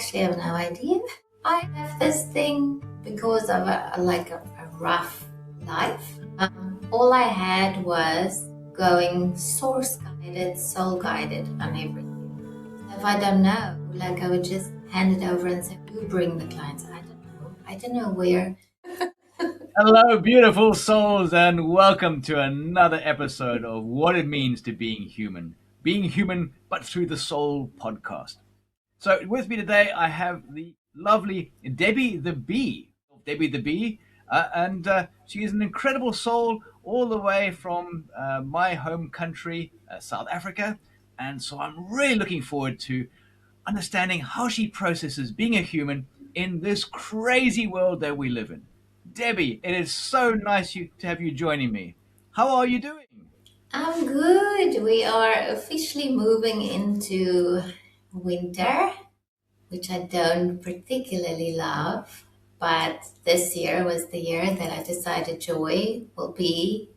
actually have no idea. I have this thing because of a rough life. All I had was going source guided, soul guided on everything. If I don't know, like I would just hand it over and say, "You bring the clients." I don't know. I don't know where. Hello, beautiful souls, and welcome to another episode of What It Means to Being Human. Being Human, but through the Soul podcast. So, with me today, I have the lovely Debbie the Bee. Debbie the Bee, and she is an incredible soul all the way from my home country, South Africa. And so, I'm really looking forward to understanding how she processes being a human in this crazy world that we live in. Debbie, it is so nice to have you joining me. How are you doing? I'm good. We are officially moving into winter, which I don't particularly love. But this year was the year that I decided joy will be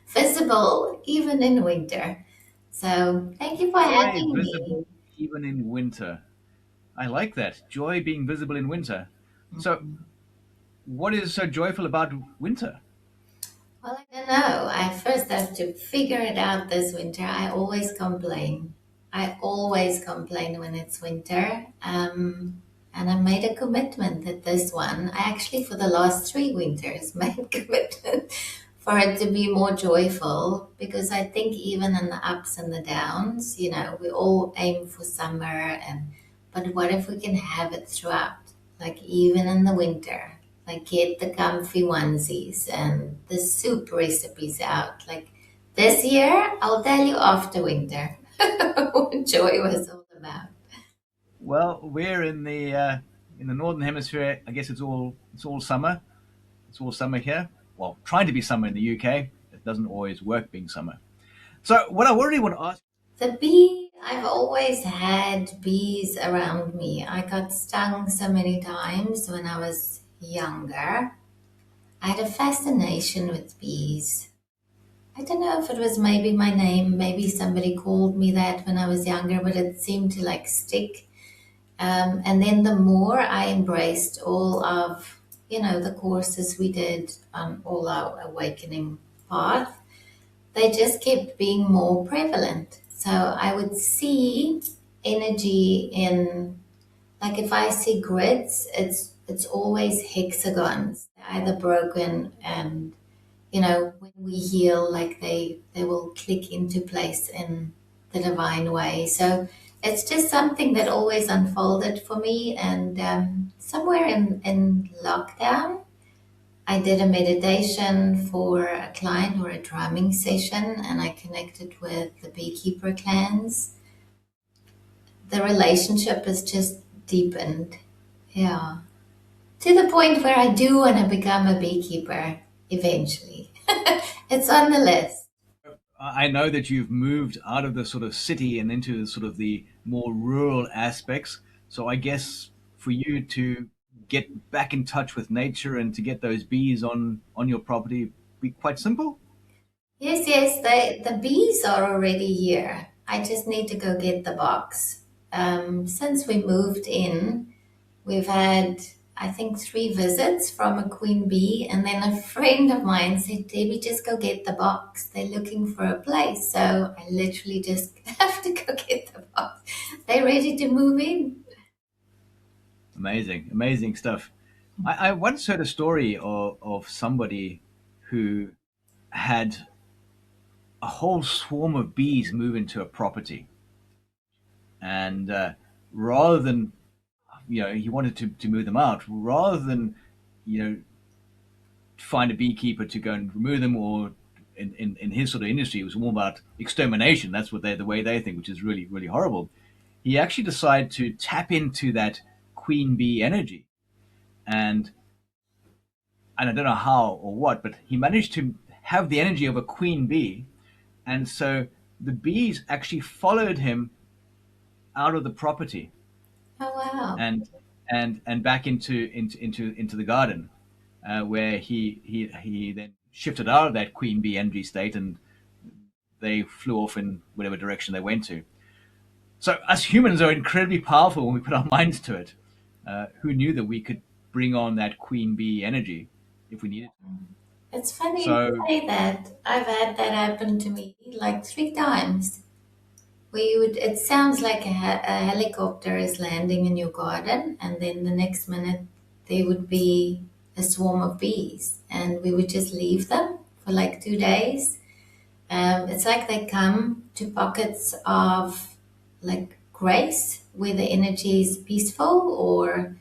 visible even in winter. So thank you for Joy having me. visible even in winter. I like that. Joy being visible in winter. So, what is so joyful about winter? Well, I don't know. I first have to figure it out this winter. I always complain. I always complain when it's winter. And I made a commitment that this one, I actually for the last 3 winters made a commitment for it to be more joyful because I think even in the ups and the downs, we all aim for summer but what if we can have it throughout? Like even in the winter, like get the comfy onesies and the soup recipes out. Like this year, I'll tell you after winter what joy was all about. Well, we're in the northern hemisphere. I guess it's all summer. It's all summer here. Well, trying to be summer in the UK. It doesn't always work being summer. So, what I already want to ask. The bee, I've always had bees around me. I got stung so many times when I was younger. I had a fascination with bees. I don't know if it was maybe my name, maybe somebody called me that when I was younger, but it seemed to like stick. And then the more I embraced all of, the courses we did on all our awakening path, they just kept being more prevalent. So I would see energy in, like if I see grids, it's always hexagons, either broken and when we heal, like they will click into place in the divine way. So it's just something that always unfolded for me. And somewhere in lockdown, I did a meditation for a client or a drumming session, and I connected with the beekeeper clans. The relationship has just deepened. Yeah. To the point where I do want to become a beekeeper eventually. It's on the list. I know that you've moved out of the sort of city and into sort of the more rural aspects. So I guess for you to get back in touch with nature and to get those bees on your property be quite simple. Yes, yes, the bees are already here. I just need to go get the box. Since we moved in, we've had, I think, 3 visits from a queen bee, and then a friend of mine said, "Debbie, just go get the box. They're looking for a place." So I literally just have to go get the box. They're ready to move in. Amazing, amazing stuff. I once heard a story of somebody who had a whole swarm of bees move into a property, and rather than he wanted to move them out, rather than you know find a beekeeper to go and remove them, or in his sort of industry, it was more about extermination. That's what the way they think, which is really really horrible. He actually decided to tap into that queen bee energy, and I don't know how or what, but he managed to have the energy of a queen bee, and so the bees actually followed him out of the property Oh, wow. and and back into the garden, where he then shifted out of that queen bee energy state, and they flew off in whatever direction they went to. So us humans are incredibly powerful when we put our minds to it. Who knew that we could bring on that queen bee energy if we needed to? It's funny you So say that. I've had that happen to me like 3 times. Where you would, it sounds like a helicopter is landing in your garden, and then the next minute there would be a swarm of bees, and we would just leave them for like 2 days. It's like they come to pockets of like grace where the energy is peaceful, or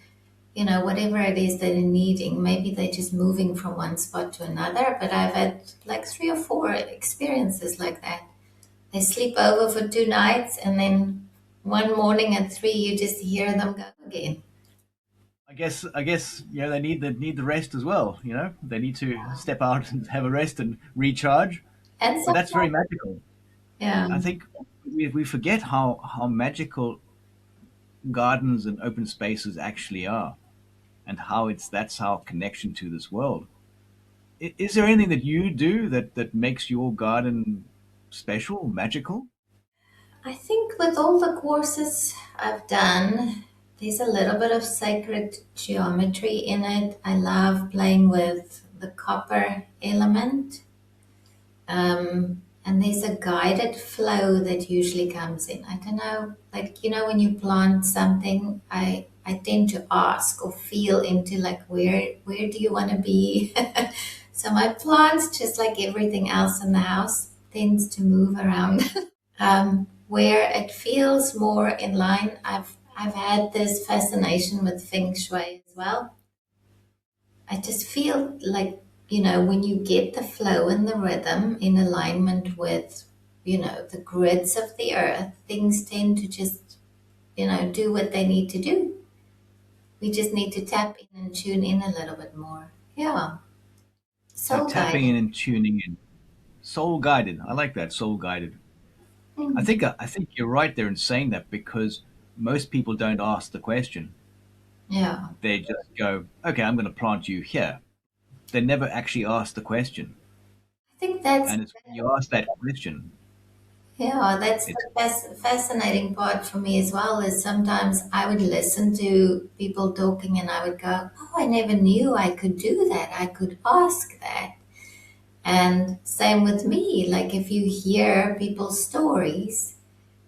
whatever it is that they're needing. Maybe they're just moving from one spot to another. But I've had like 3 or 4 experiences like that. They sleep over for 2 nights, and then one morning at 3, you just hear them go again. I guess they need the rest as well. They need to step out and have a rest and recharge. And But that's very sometimes, magical. yeah, I think we forget how magical gardens and open spaces actually are, and how that's our connection to this world. Is there anything that you do that makes your garden special, magical? I think with all the courses I've done, there's a little bit of sacred geometry in it. I love playing with the copper element. And there's a guided flow that usually comes in. I don't know, like when you plant something, I tend to ask or feel into like where do you want to be? So my plants, just like everything else in the house, tends to move around. Where it feels more in line. I've had this fascination with feng shui as well. I just feel like, when you get the flow and the rhythm in alignment with, the grids of the earth, things tend to just, do what they need to do. We just need to tap in and tune in a little bit more. Yeah. So Soul tapping guided. in and tuning in, soul guided. I like that, soul guided. I Mm. think I think you're right there in saying that because most people don't ask the question. Yeah. They just go, "Okay, I'm going to plant you here." They never actually ask the question, I think that's and it's when you ask that question, Yeah, that's it's the fascinating part for me as well. Is sometimes I would listen to people talking and I would go, "Oh, I never knew I could do that. I could ask that." And same with me. Like if you hear people's stories,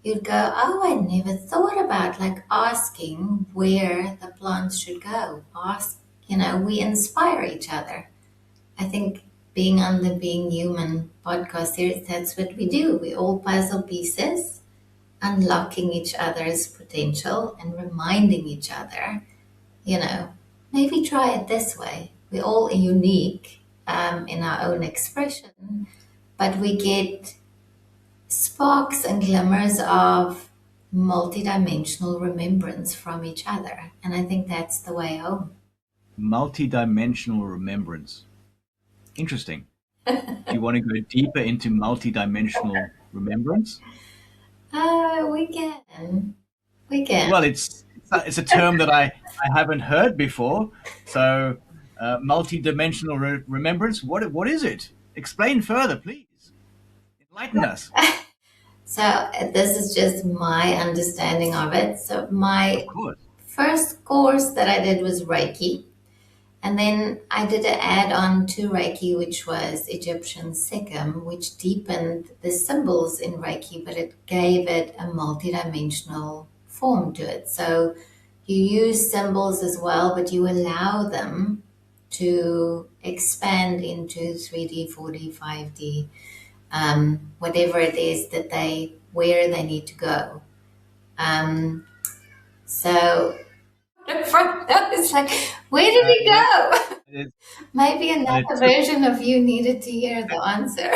you'd go, "Oh, I never thought about like asking where the plants should go." We inspire each other. I think being on the Being Human podcast series, that's what we do. We all puzzle pieces, unlocking each other's potential and reminding each other, you know, maybe try it this way. We're all unique in our own expression, but we get sparks and glimmers of multidimensional remembrance from each other. And I think that's the way home. multidimensional remembrance. Interesting. Do you want to go deeper into multidimensional remembrance? We can. We can. Well, it's a term that I haven't heard before. So, multidimensional remembrance. What is it? Explain further, please. Enlighten us. So this is just my understanding of it. So Of my course. first course that I did was Reiki. And then I did an add on to Reiki, which was Egyptian Sikkim, which deepened the symbols in Reiki, but it gave it a multidimensional form to it. So you use symbols as well, but you allow them to expand into 3D, 4D, 5D, whatever it is that where they need to go. Um, so it's like, where did he Yeah, go? it is, Maybe and it another took version of you needed to hear the answer.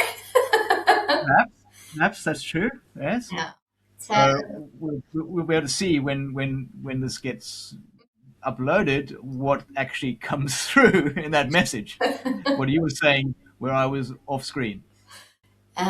perhaps that's true. Yes. Yeah. So So we'll be able to see when this gets uploaded what actually comes through in that message. What you were saying, where I was off screen. so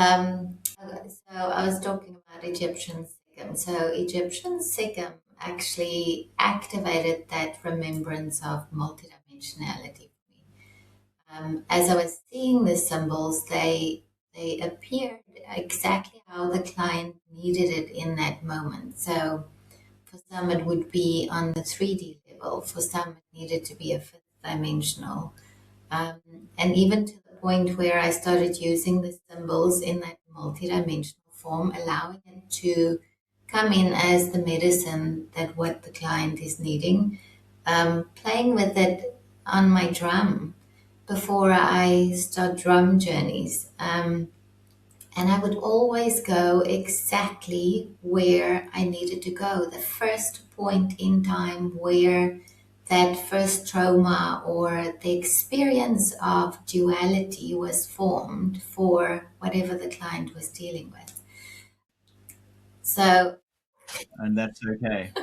I was talking about Egyptian Sikkim. So Egyptian Sikkim actually activated that remembrance of multidimensionality for me. As I was seeing the symbols, they they appeared exactly how the client needed it in that moment. So for some, it would be on the 3D level. For some, it needed to be a fifth dimensional. Um, and even to the point where I started using the symbols in that multidimensional form, allowing it to come in as the medicine that what the client is needing, playing with it on my drum before I start drum journeys. And I would always go exactly where I needed to go, the first point in time where that first trauma or the experience of duality was formed for whatever the client was dealing with. So And that's okay.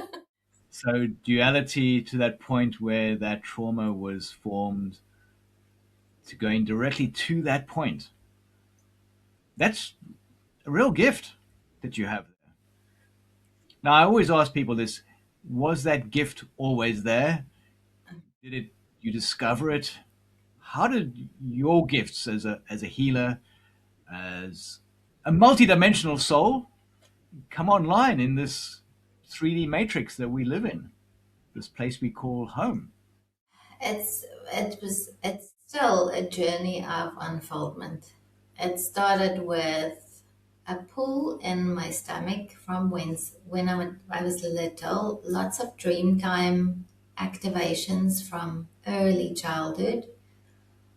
So duality to that point where that trauma was formed, to going directly to that point. That's a real gift that you have there. Now, I always ask people this: was that gift always there? Did it? You discover it? How did your gifts as a healer, as a multidimensional soul, come online in this 3D matrix that we live in, this place we call home? it's still a journey of unfoldment. It started with a pull in my stomach from when I was little, lots of dream time activations from early childhood.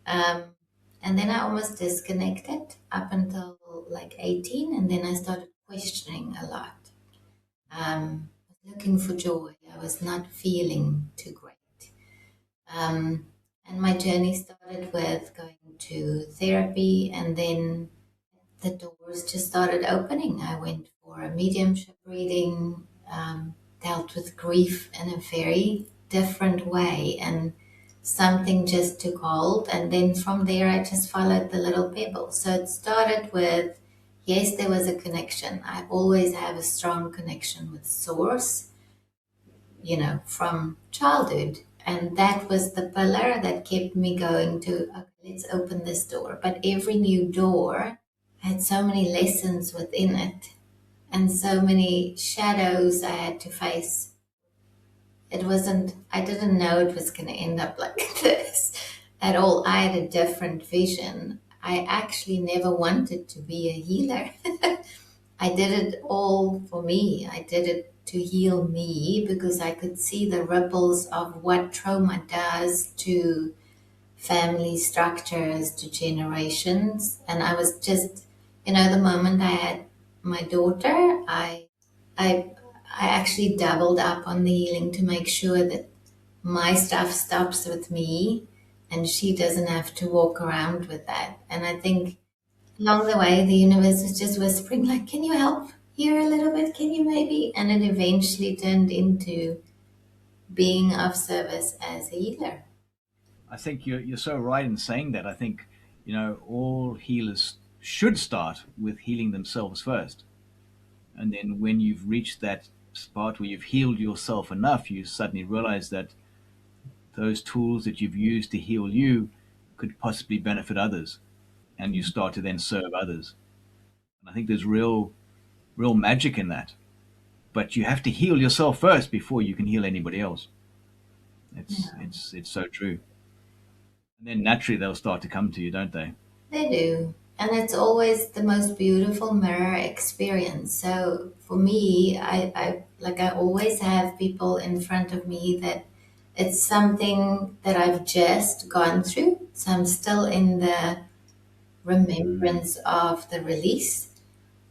Um, and then I almost disconnected up until like 18, and then I started questioning a lot. Looking for joy. I was not feeling too great. Um, and my journey started with going to therapy, and then the doors just started opening. I went for a mediumship reading, dealt with grief in a very different way, and something just took hold. And then from there, I just followed the little pebbles. So it started with yes, there was a connection. I always have a strong connection with Source, from childhood. And that was the pillar that kept me going to, okay, let's open this door. But every new door had so many lessons within it and so many shadows I had to face. I didn't know it was going to end up like this at all. I had a different vision. I actually never wanted to be a healer. I did it all for me. I did it to heal me because I could see the ripples of what trauma does to family structures, to generations. And I was just, the moment I had my daughter, I, I actually doubled up on the healing to make sure that my stuff stops with me and she doesn't have to walk around with that. And I think along the way, the universe is just whispering, like, can you help here a little bit? Can you maybe? And it eventually turned into being of service as a healer. I think you're so right in saying that. I think, all healers should start with healing themselves first. And then when you've reached that spot where you've healed yourself enough, you suddenly realize that those tools that you've used to heal you could possibly benefit others. And you start to then serve others. And I think there's real magic in that. But you have to heal yourself first before you can heal anybody else. It's so true. And then naturally they'll start to come to you, don't they? They do. And it's always the most beautiful mirror experience. So for me, I always have people in front of me that it's something that I've just gone through. So I'm still in the Mm. remembrance of the release,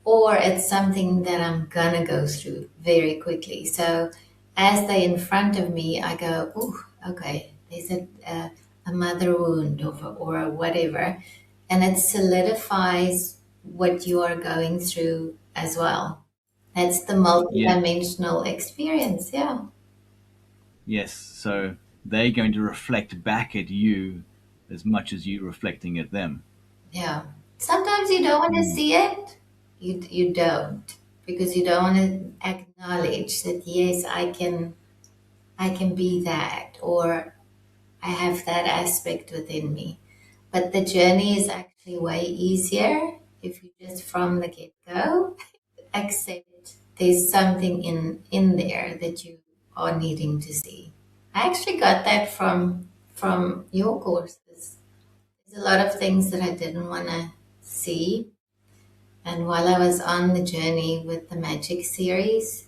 or it's something that I'm gonna go through very quickly. So as they're in front of me, I go, "Oh, okay, there's a mother wound or whatever," and it solidifies what you are going through as well. That's the Yes, multidimensional experience. Yeah, yes. So they're going to reflect back at you as much as you reflecting at them. yeah. Sometimes you don't want to Mm. see it. You don't because you don't want to acknowledge that yes, I can be that, or I have that aspect within me. But the journey is actually way easier if you just from the get go accept there's something in there that you are needing to see. I actually got that from your courses. There's a lot of things that I didn't want to see, and while I was on the journey with the Magic series,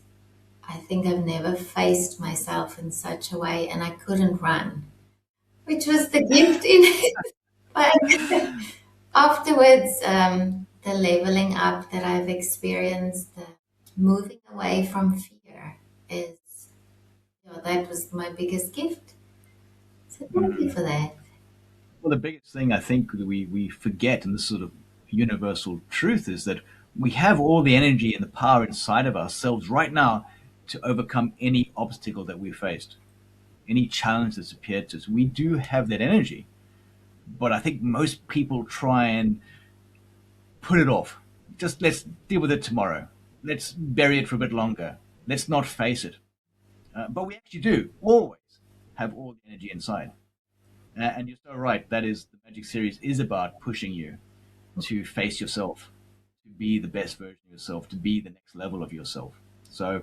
I think I've never faced myself in such a way, and I couldn't run, which was the gift in it. But afterwards, the leveling up that I've experienced, the moving away from fear is, that was my biggest gift. So thank you for that. Well, the biggest thing I think that we forget, and this sort of universal truth, is that we have all the energy and the power inside of ourselves right now to overcome any obstacle that we faced, any challenge that's appeared to us. We do have that energy, but I think most people try and put it off. Just let's deal with it tomorrow. Let's bury it for a bit longer. Let's not face it. But we actually do always have all the energy inside. And you're so right. That is the Magic series is about pushing you to face yourself, to be the best version of yourself, to be the next level of yourself. So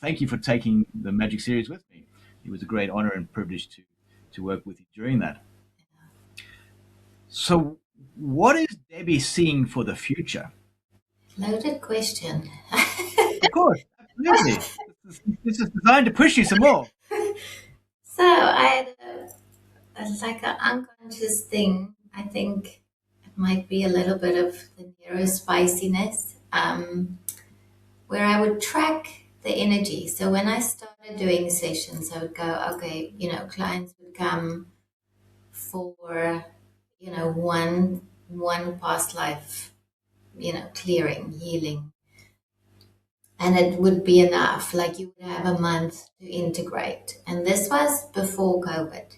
thank you for taking the Magic series with me. It was a great honor and privilege to work with you during that. So what is Debbie seeing for the future? Loaded question. Of course, absolutely. This is designed to push you some more. So I had like an unconscious thing. I think it might be a little bit of the neurospiciness, where I would track the energy. So when I started doing sessions, I would go, okay, clients would come for, one past life, clearing, healing. And it would be enough. Like you would have a month to integrate. And this was before COVID.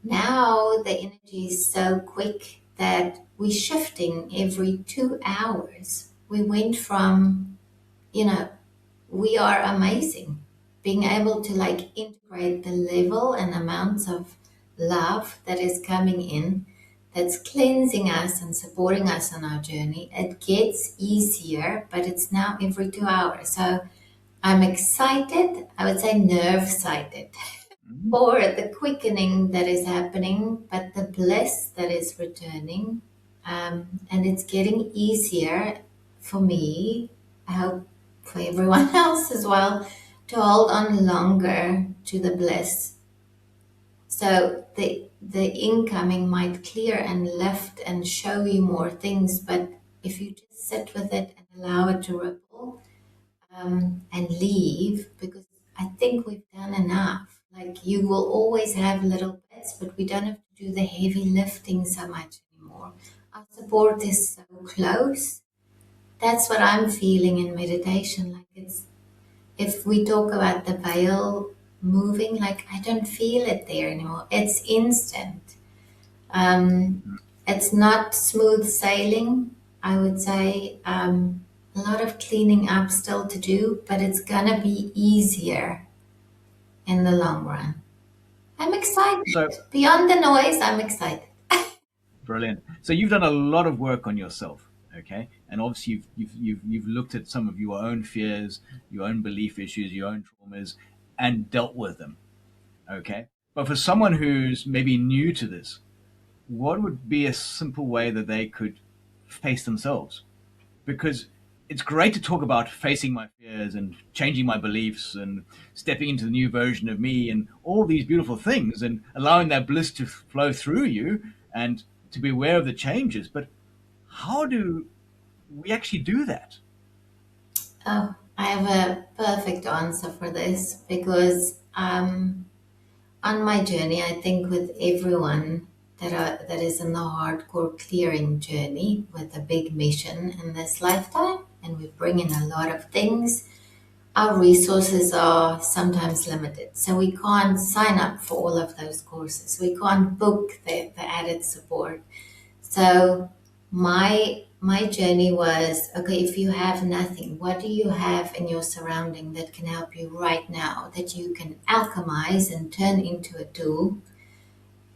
Now the energy is so quick that we're shifting every 2 hours. We went from, you know, we are amazing. Being able to like integrate the level and amounts of love that is coming in, that's cleansing us and supporting us on our journey. It gets easier, but it's now every 2 hours. So I'm excited, I would say nerve sighted Mhm. for the quickening that is happening, but the bliss that is returning. And it's getting easier for me, I hope for everyone else as well, to hold on longer to the bliss. So the incoming might clear and lift and show you more things, but if you just sit with it and allow it to ripple, and leave, because I think we've done enough. Like you will always have little bits, but we don't have to do the heavy lifting so much anymore. Our support is so close. That's what I'm feeling in meditation. Like it's, if we talk about the veil moving, like I don't feel it there anymore. It's instant. Um, it's not smooth sailing, I would say. A lot of cleaning up still to do, but it's gonna be easier in the long run. I'm excited. So Beyond the noise, I'm excited. brilliant. So you've done a lot of work on yourself, okay? And obviously you've looked at some of your own fears, your own belief issues, your own traumas, and dealt with them, okay? But for someone who's maybe new to this, what would be a simple way that they could face themselves? Because it's great to talk about facing my fears and changing my beliefs and stepping into the new version of me and all these beautiful things and allowing that bliss to flow through you and to be aware of the changes. But how do we actually do that? Oh, I have a perfect answer for this because on my journey, I think with everyone that is in the hardcore clearing journey with a big mission in this lifetime, and we bring in a lot of things, our resources are sometimes limited. So we can't sign up for all of those courses. We can't book the added support. So my journey was, okay, if you have nothing, what do you have in your surrounding that can help you right now, that you can alchemize and turn into a tool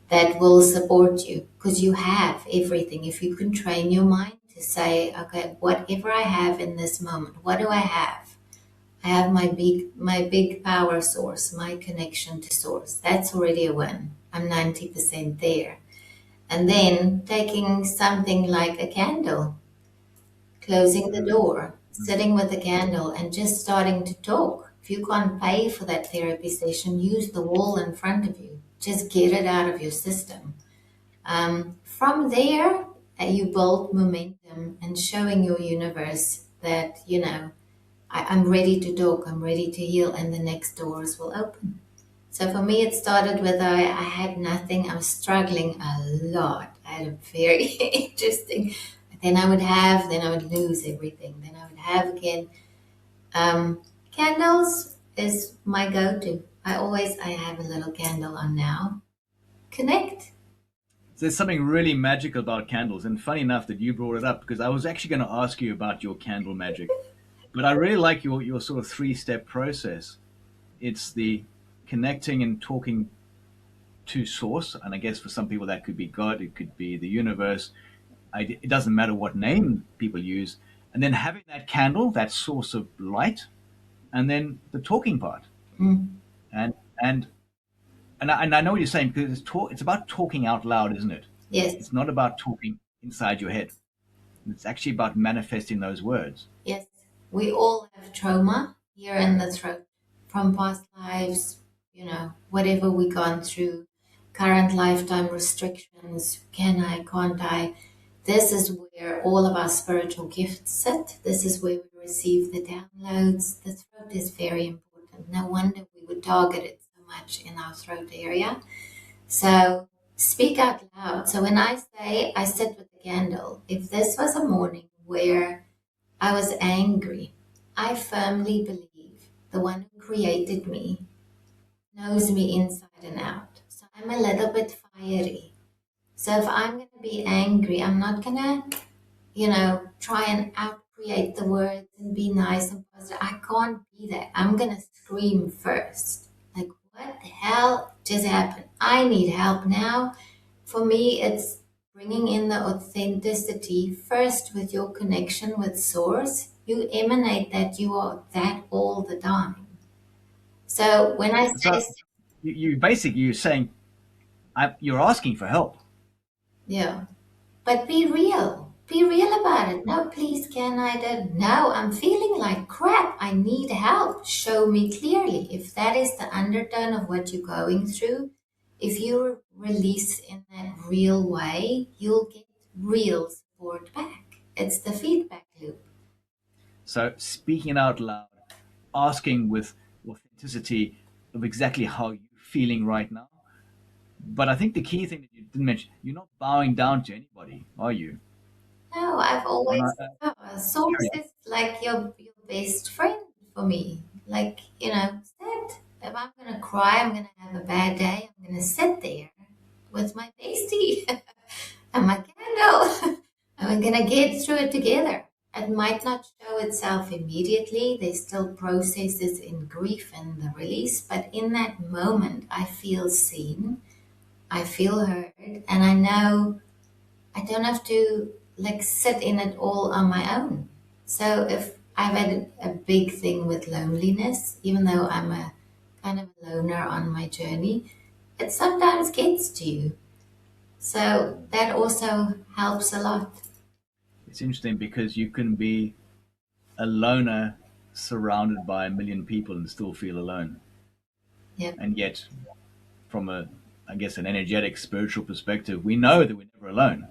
that will support you? Because you have everything. If you can train your mind to say, okay, whatever I have in this moment, what do I have? I have my big power source, my connection to source. That's already a win. I'm 90% there. And then taking something like a candle, closing the Mm, door, sitting with a candle, and just starting to talk. If you can't pay for that therapy session, use the wall in front of you. Just get it out of your system. From there, you build momentum and showing your universe that, I'm ready to talk, I'm ready to heal, and the next doors will open. So for me, it started with I had nothing. I was struggling a lot. I had a very interesting. Then I would have, then I would lose everything. Then I would have again. Candles is my go-to. I have a little candle on now. Connect. there's something really magical about candles, and funny enough that you brought it up because I was actually going to ask you about your candle magic. But I really like your sort of three-step process. It's the connecting and talking to source, and I guess for some people that could be God, it could be the universe. It doesn't matter what name people use, and then having that candle, that source of light, and then the talking part, Mm, and and and I know what you're saying because it's about talking out loud, isn't it? yes. It's not about talking inside your head. It's actually about manifesting those words. Yes, we all have trauma here in the throat from past lives, whatever we gone through, current lifetime restrictions, can I, can't I? This is where all of our spiritual gifts sit. This is where we receive the downloads. The throat is very important. No wonder we would target it so much in our throat area. So speak out loud. So when I say I sit with the candle, if this was a morning where I was angry. I firmly believe the one who created me knows me inside and out. So I'm a little bit fiery. So if I'm going to be angry, I'm not going to, try and out create the words and be nice and positive. I can't be that. I'm going to scream first. Like, what the hell just happened? I need help now. For me, it's bringing in the authenticity first with your connection with Source. You emanate that you are that all the time. So when I So say, you basically you're saying you're asking for help. yeah, but be real. Be real about it. No, please, can I? No, I'm feeling like crap. I need help. Show me clearly. If that is the undertone of what you're going through, if you release in that real way, you'll get real support back. It's the feedback loop. So speaking out loud, asking with authenticity of exactly how you're feeling right now. But I think the key thing that you didn't mention, you're not bowing down to anybody, are you? No, I've On always a, Source is like your best friend for me. Like, sit. If I'm gonna cry, I'm gonna have a bad day, I'm gonna sit there with my pasty and my candle. And we're gonna get through it together. It might not show itself immediately. There's still processes in grief and the release, but in that moment I feel seen, I feel heard, and I know I don't have to like sit in it all on my own. So if I've had a big thing with loneliness, even though I'm a kind of a loner on my journey, it sometimes gets to you. So that also helps a lot. it's interesting because you can be a loner surrounded by a million people and still feel alone. Yeah. And yet, from I guess, an energetic, spiritual perspective, we know that we're never alone.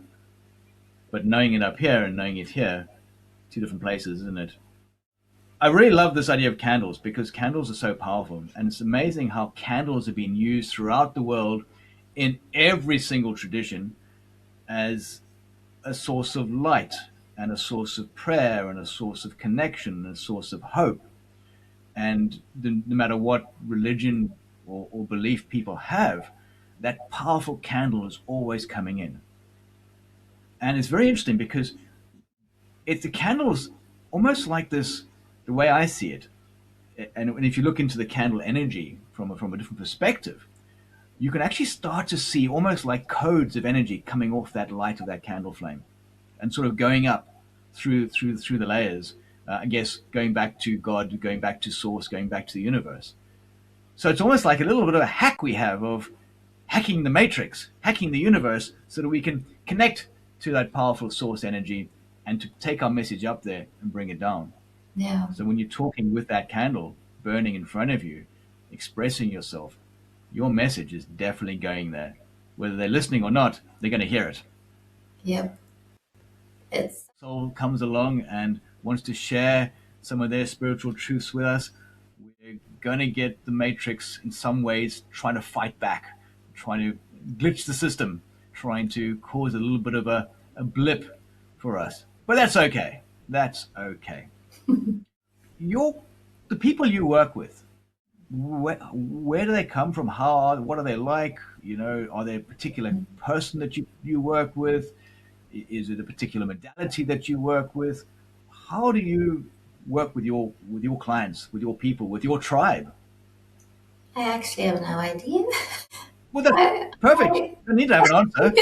But knowing it up here and knowing it here, two different places, isn't it? I really love this idea of candles because candles are so powerful. And it's amazing how candles have been used throughout the world in every single tradition as a source of light and a source of prayer and a source of connection and a source of hope. And no matter what religion or belief people have, that powerful candle is always coming in. And it's very interesting because the candles almost like this, the way I see it. And if you look into the candle energy from a different perspective, you can actually start to see almost like codes of energy coming off that light of that candle flame and sort of going up. through the layers. I guess going back to God, going back to source, going back to the universe. So it's almost like a little bit of a hack we have of hacking the matrix, hacking the universe, so that we can connect to that powerful source energy and to take our message up there and bring it down. Yeah. So when you're talking with that candle burning in front of you, expressing yourself, your message is definitely going there. Whether they're listening or not, they're going to hear it. Yep. It's Soul comes along and wants to share some of their spiritual truths with us, we're going to get the matrix in some ways trying to fight back, trying to glitch the system, trying to cause a little bit of a blip for us. But that's okay. That's okay. Your the people you work with, where do they come from? What are they like? Are they a particular person that you work with? Is it a particular modality that you work with? How do you work with your clients, with your people, with your tribe? I actually have no idea. Well, that's I, perfect. I, You don't need to have an answer.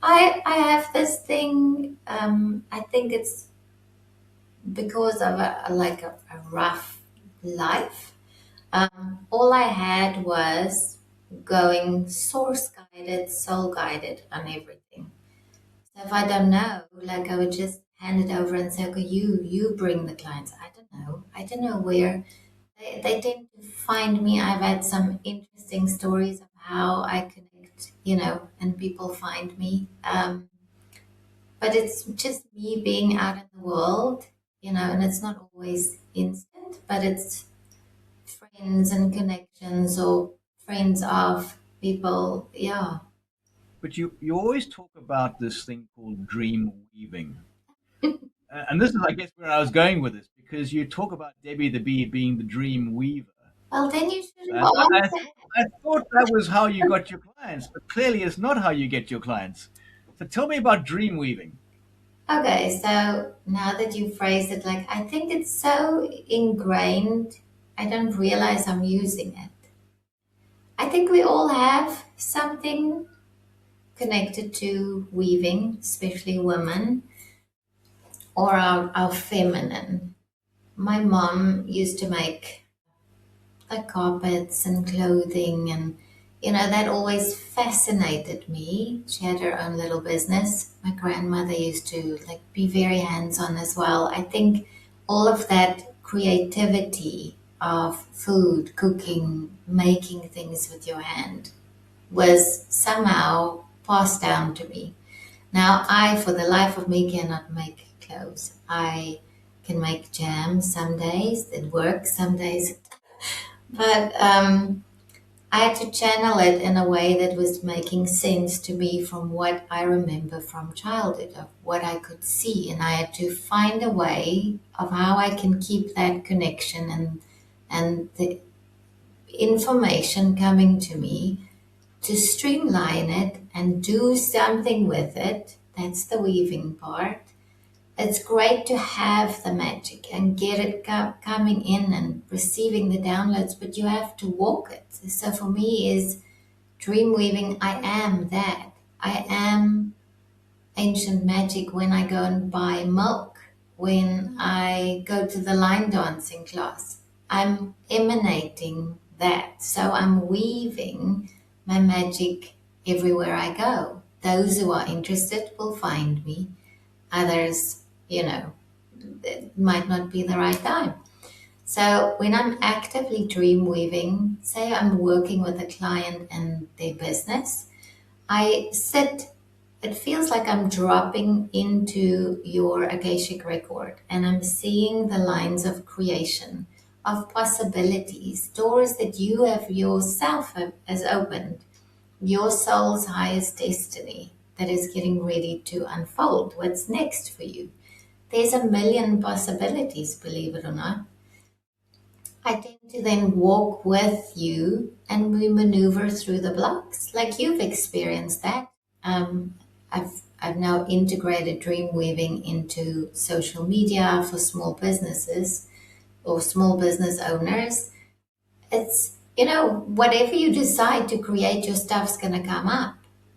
I have this thing. I think it's because of a rough life. All I had was going source guided, soul guided on everything. So if I don't know, like I would just hand it over and say, okay, you bring the clients. I don't know. I don't know where they tend to find me. I've had some interesting stories of how I connect, and people find me. But it's just me being out in the world, and it's not always instant, but it's friends and connections or friends of people. Yeah. But you always talk about this thing called dream weaving. And this is, I guess, where I was going with this, because you talk about Debbie the Bee being the dream weaver. Well, then you should have And asked. I thought that was how you got your clients, but clearly it's not how you get your clients. So tell me about dream weaving. Okay, so now that you phrased it, like I think it's so ingrained, I don't realize I'm using it. I think we all have something connected to weaving, especially women or our feminine. My mom used to make like carpets and clothing, and that always fascinated me. She had her own little business. My grandmother used to like be very hands-on as well. I think all of that creativity of food, cooking, making things with your hand was somehow passed down to me. Now, I, for the life of me, cannot make clothes. I can make jam some days, it works some days, but I had to channel it in a way that was making sense to me from what I remember from childhood, of what I could see. And I had to find a way of how I can keep that connection and the information coming to me to streamline it and do something with it. That's the weaving part. It's great to have the magic and get it coming in and receiving the downloads, but you have to walk it. So for me is dream weaving. I am that. I am ancient magic when I go and buy milk, when I go to the line dancing class. I'm emanating that. So I'm weaving my magic everywhere I go. Those who are interested will find me. Others, it might not be the right time. So when I'm actively dream weaving, say I'm working with a client and their business, I sit, it feels like I'm dropping into your Akashic record and I'm seeing the lines of creation, of possibilities, doors that you have yourself has opened, your soul's highest destiny that is getting ready to unfold. What's next for you? There's a million possibilities, believe it or not. I tend to then walk with you and we maneuver through the blocks like you've experienced that. Um, I've now integrated dream weaving into social media for small businesses or small business owners. It's, whatever you decide to create, your stuff's going to come up.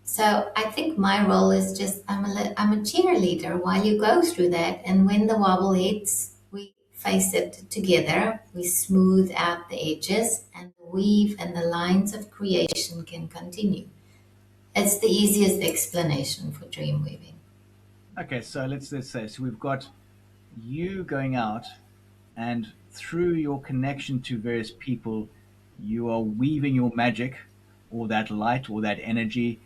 So I think my role is just I'm a cheerleader while you go through that, and when the wobble hits, we face it together. We smooth out the edges, and the weave and the lines of creation can continue. It's the easiest explanation for dream weaving. Okay, so let's say so we've got you going out, and through your connection to various people, you are weaving your magic, or that light, or that energy,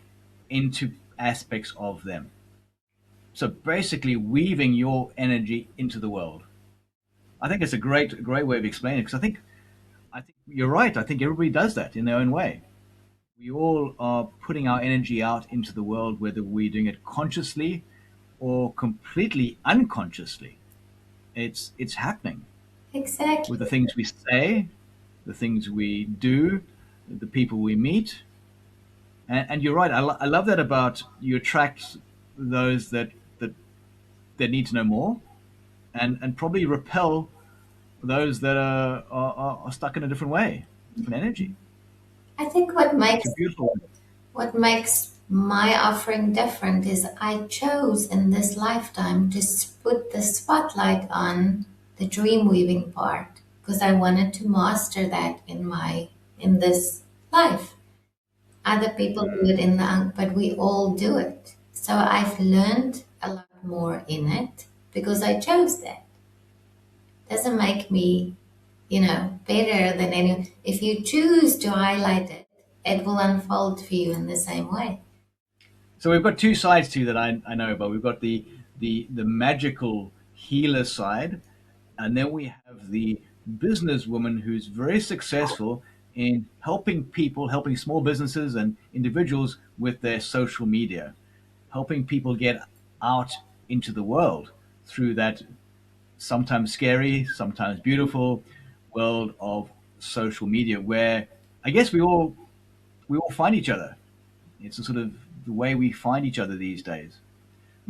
into aspects of them. So basically, weaving your energy into the world. I think it's a great way of explaining it, because I think you're right. I think everybody does that in their own way. We all are putting our energy out into the world, whether we're doing it consciously or completely unconsciously. It's happening with the Exactly. things we say, the things we do, the people we meet. And you're right. I love that about you attract those that need to know more, and probably repel those that are stuck in a different way, different energy. I think It's a beautiful one. what makes my offering different is I chose in this lifetime to put the spotlight on the dream weaving part because I wanted to master that in this life. Other people do it in the but we all do it. So I've learned a lot more in it because I chose that. Doesn't make me, better than anyone. If you choose to highlight it, it will unfold for you in the same way. So we've got two sides to you that I know about. We've got the magical healer side, and then we have the businesswoman who's very successful in helping people, helping small businesses and individuals with their social media, helping people get out into the world through that sometimes scary, sometimes beautiful world of social media, where I guess we all find each other. It's a sort of the way we find each other these days.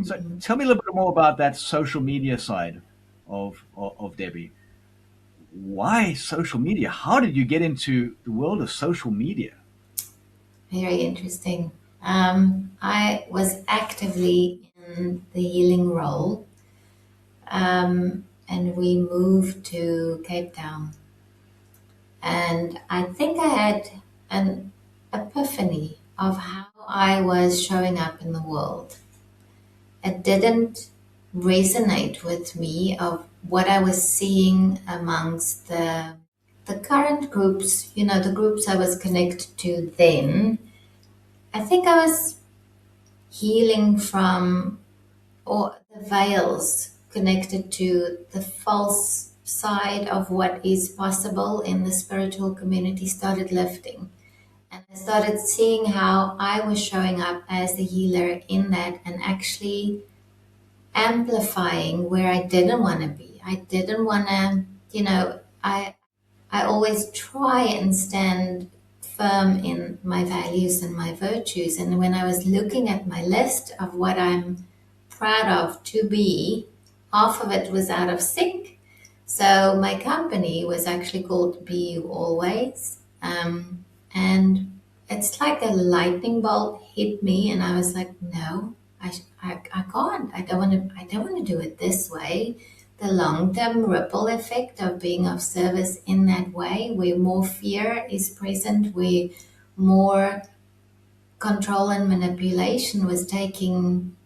So Mhm. tell me a little bit more about that social media side of Debbie. Why social media? How did you get into the world of social media? Very interesting. I was actively in the healing role, and we moved to Cape Town. And I think I had an epiphany of how I was showing up in the world. It didn't resonate with me of what I was seeing amongst the current groups, the groups I was connected to then. I think I was healing from or the veils connected to the false side of what is possible in the spiritual community started lifting. And I started seeing how I was showing up as the healer in that and actually amplifying where I didn't want to be. I didn't want to, I always try and stand firm in my values and my virtues. And when I was looking at my list of what I'm proud of to be, half of it was out of sync. So my company was actually called Be You Always. And it's like a lightning bolt hit me, and I was like, no, I can't. I don't want to. I don't want to do it this way. The long-term ripple effect of being of service in that way, where more fear is present, where more control and manipulation was taking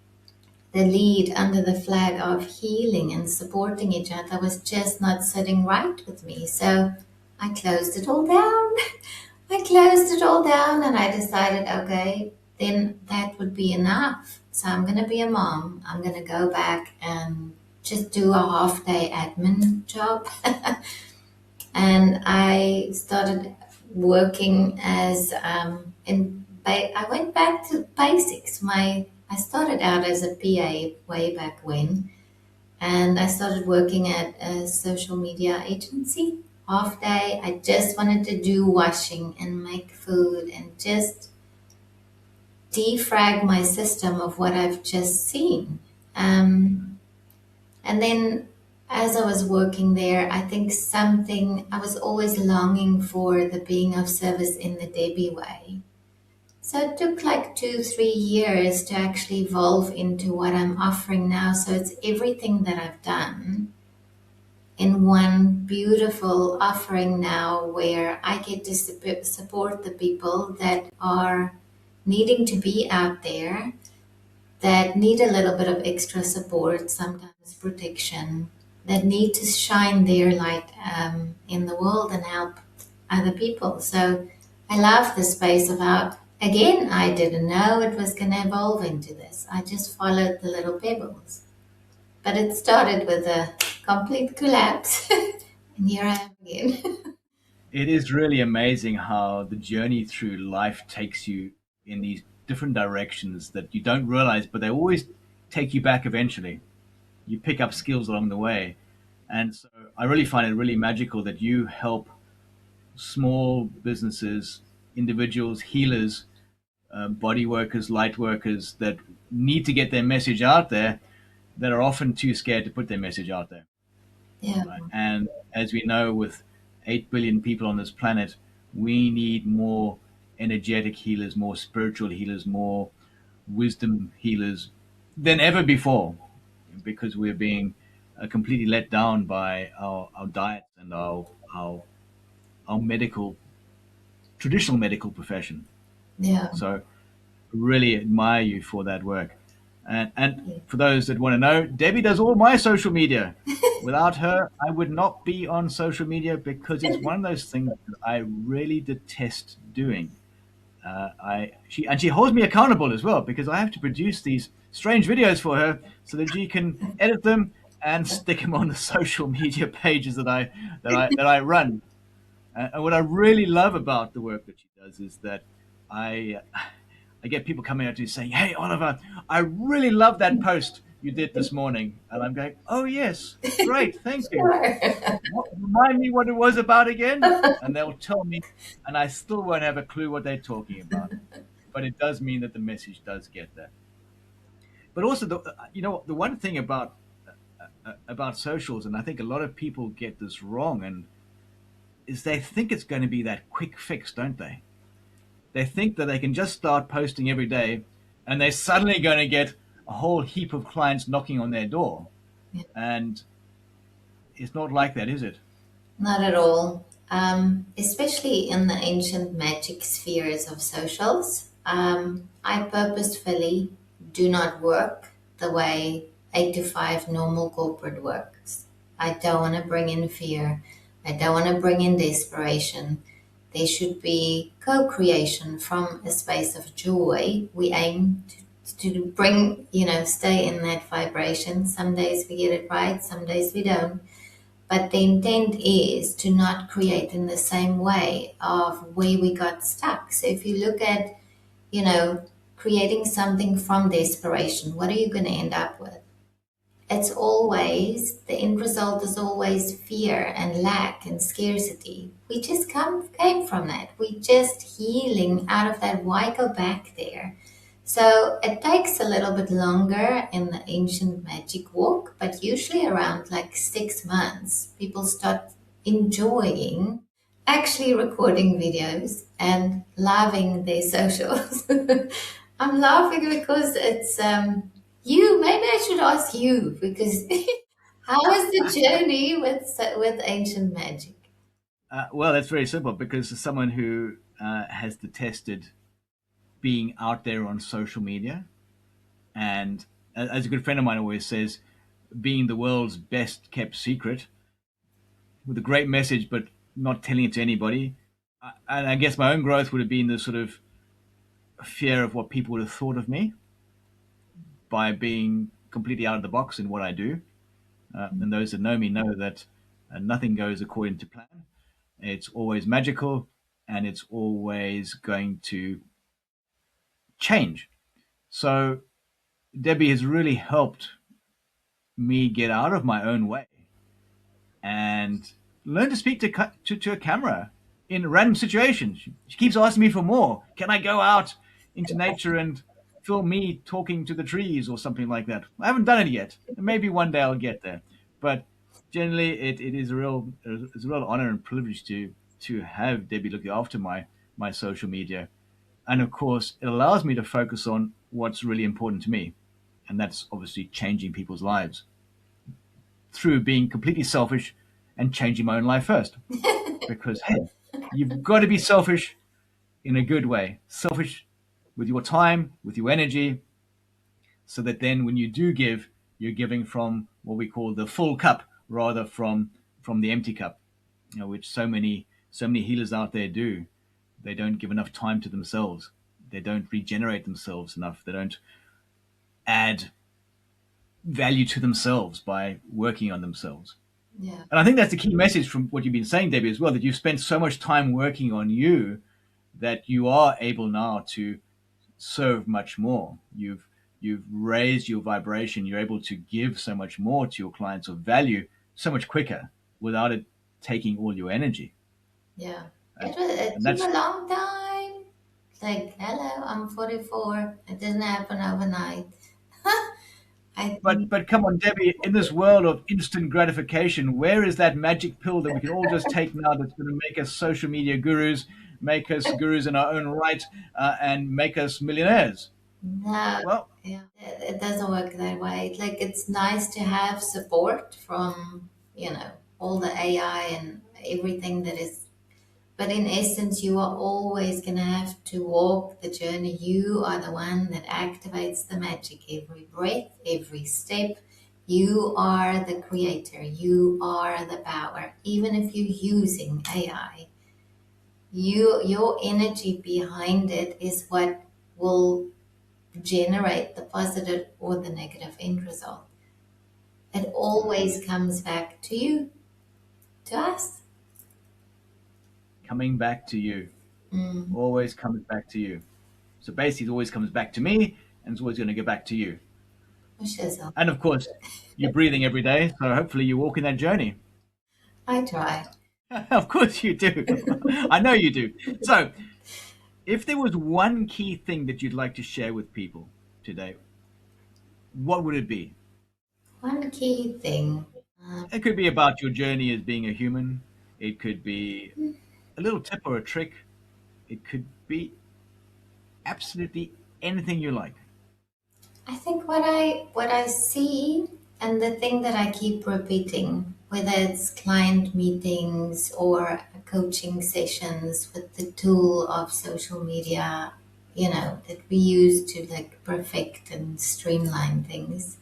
the lead under the flag of healing and supporting each other, was just not sitting right with me. So I closed it all down. I closed it all down and I decided, okay, then that would be enough. So I'm going to be a mom. I'm going to go back and just do a half day admin job. And I started working as I went back to basics. I started out as a PA way back when, and I started working at a social media agency. Half day, I just wanted to do washing and make food and just defrag my system of what I've just seen. Um, and then as I was working there, I think I was always longing for the being of service in the Debbie way. So it took like 2, 3 years to actually evolve into what I'm offering now. So it's everything that I've done in one beautiful offering now where I get to support the people that are needing to be out there, that need a little bit of extra support, sometimes protection, that need to shine their light in the world and help other people. So I love the space of how, again, I didn't know it was going to evolve into this. I just followed the little pebbles. But it started with a complete collapse. And here I am again. It is really amazing how the journey through life takes you in these different directions that you don't realize, but they always take you back eventually. You pick up skills along the way. And so I really find it really magical that you help small businesses, individuals, healers, body workers, light workers that need to get their message out there that are often too scared to put their message out there. Yeah, Right? And as we know, with 8 billion people on this planet, we need more energetic healers, more spiritual healers, more wisdom healers than ever before because we're being completely let down by our diet and our medical, traditional medical profession. yeah. So, really admire you for that work. And Yeah. for those that want to know, Debbie does all my social media. Without her, I would not be on social media because it's one of those things that I really detest doing. She holds me accountable as well because I have to produce these strange videos for her so that she can edit them and stick them on the social media pages that I run. And what I really love about the work that she does is that I I get people coming up to me saying, "Hey, Oliver, I really love that post you did this morning," and I'm going, "Oh yes, great, thank you. Sure. Remind me what it was about again," and they'll tell me, and I still won't have a clue what they're talking about. But it does mean that the message does get there. But also, the one thing about socials, and I think a lot of people get this wrong, and is they think it's going to be that quick fix, don't they? They think that they can just start posting every day and they're suddenly going to get a whole heap of clients knocking on their door. And it's not like that, is it? Not at all. Especially in the ancient magic spheres of socials. I purposefully do not work the way 8 to 5 normal corporate works. I don't want to bring in fear. I don't want to bring in desperation. There should be co creation from a space of joy. We aim to bring, stay in that vibration. Some days we get it right, some days we don't, but the intent is to not create in the same way of where we got stuck. So if you look at, you know, creating something from desperation, what are you going to end up with? It's always, the end result is always fear and lack and scarcity. We just came from that. We just healing out of that. Why go back there? So it takes a little bit longer in the ancient magic walk, but usually around like 6 months, people start enjoying actually recording videos and loving their socials. I'm laughing because it's you. Maybe I should ask you because how was the journey with ancient magic? Well, that's very simple because as someone who has detested being out there on social media, and as a good friend of mine always says, being the world's best kept secret with a great message, but not telling it to anybody. And I guess my own growth would have been the sort of fear of what people would have thought of me by being completely out of the box in what I do. And those that know me know that nothing goes according to plan. It's always magical and it's always going to change. So Debbie has really helped me get out of my own way and learn to speak to a camera in random situations. She keeps asking me for more. Can I go out into nature and film me talking to the trees or something like that? I haven't done it yet. Maybe one day I'll get there. But generally, it is a real honor and privilege to have Debbie look after my social media. And of course, it allows me to focus on what's really important to me. And that's obviously changing people's lives through being completely selfish and changing my own life first. Because, hey, you've got to be selfish in a good way. Selfish with your time, with your energy, so that then when you do give, you're giving from what we call the full cup rather from the empty cup, which so many healers out there do. They don't give enough time to themselves. They don't regenerate themselves enough. They don't add value to themselves by working on themselves. Yeah. And I think that's the key message from what you've been saying, Debbie, as well, that you've spent so much time working on you that you are able now to serve much more. You've raised your vibration. You're able to give so much more to your clients of value so much quicker without it taking all your energy. Yeah. And, It and took that's a long time. Like, hello, I'm 44. It didn't happen overnight. I but think but come on, Debbie, in this world of instant gratification, where is that magic pill that we can all just take now that's going to make us social media gurus, make us gurus in our own right, and make us millionaires? no, Well, yeah, it doesn't work that way. Like, it's nice to have support from, all the AI and everything that is. But in essence, you are always going to have to walk the journey. You are the one that activates the magic every breath, every step. You are the creator. You are the power. Even if you're using AI, your energy behind it is what will generate the positive or the negative end result. It always comes back to you, to us. coming back to you, Mm, always comes back to you. So basically, it always comes back to me, and it's always going to go back to you. shizzle. And of course, you're breathing every day, so hopefully you walk in that journey. I try. Of course you do. I know you do. So, if there was one key thing that you'd like to share with people today, what would it be? One key thing. It could be about your journey as being a human. It could be a little tip or a trick. It could be absolutely anything you like. I think what I see and the thing that I keep repeating, whether it's client meetings or coaching sessions with the tool of social media, that we use to like perfect and streamline things,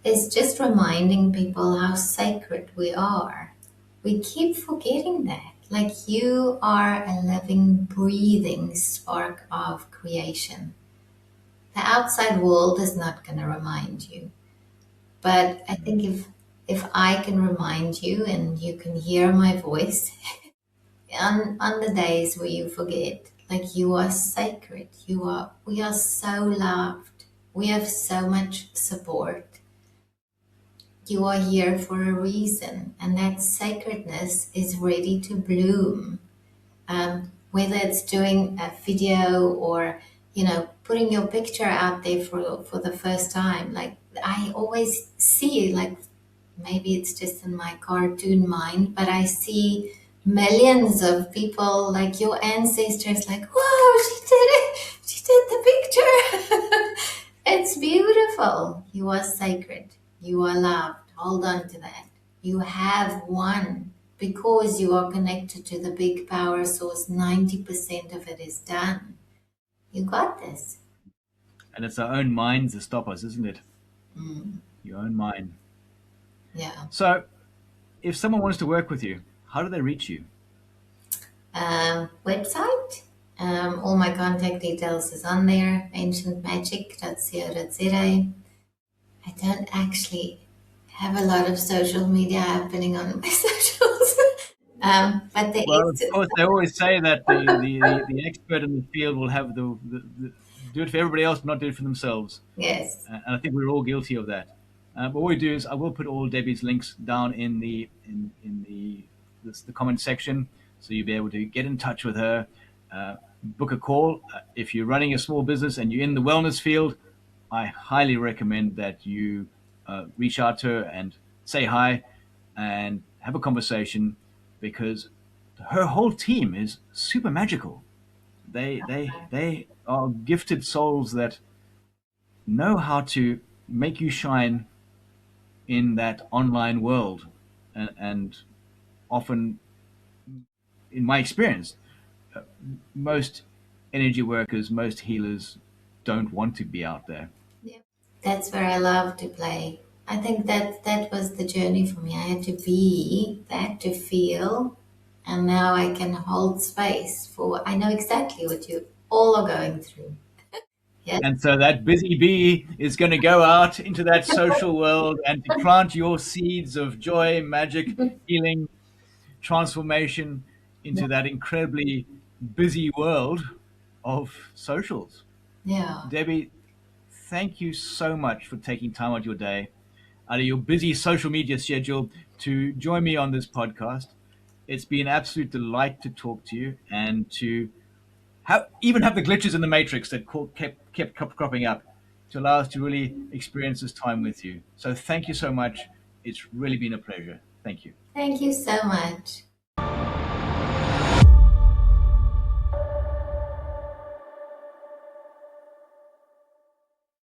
is just reminding people how sacred we are. We keep forgetting that. Like, you are a living, breathing spark of creation. The outside world is not going to remind you. But I think if I can remind you and you can hear my voice on the days where you forget, like, you are sacred. We are so loved. We have so much support. You are here for a reason, and that sacredness is ready to bloom. Whether it's doing a video or putting your picture out there for the first time, like, I always see, like, maybe it's just in my cartoon mind, but I see millions of people like your ancestors, like, whoa, she did it, she did the picture. It's beautiful. You are sacred, you are loved. Hold on to that. You have won because you are connected to the big power source. 90% of it is done. You got this. And it's our own minds that stop us, isn't it? Mm, Your own mind. yeah. So, if someone wants to work with you, how do they reach you? Website. All my contact details is on there. Ancientmagic.co.za. I don't actually have a lot of social media happening on my socials, but there Well, of is. course, they always say that the expert in the field will have the do it for everybody else, but not do it for themselves. Yes. And I think we're all guilty of that. But what we do is I will put all Debbie's links down in the comment section, so you'll be able to get in touch with her, book a call. If you're running a small business and you're in the wellness field, I highly recommend that you reach out to her and say hi and have a conversation because her whole team is super magical. They are gifted souls that know how to make you shine in that online world, and often, in my experience, most energy workers, most healers don't want to be out there. Yeah. That's where I love to play. I think that that was the journey for me. I had to be that to feel, and now I can hold space for. I know exactly what you all are going through. Yes. And so that busy bee is going to go out into that social world and to plant your seeds of joy, magic, healing, transformation into that incredibly busy world of socials. Yeah. Debbie, thank you so much for taking time out of your day, out of your busy social media schedule, to join me on this podcast. It's been an absolute delight to talk to you and to even have the glitches in the matrix that kept cropping up to allow us to really experience this time with you. So thank you so much. It's really been a pleasure. Thank you. Thank you so much.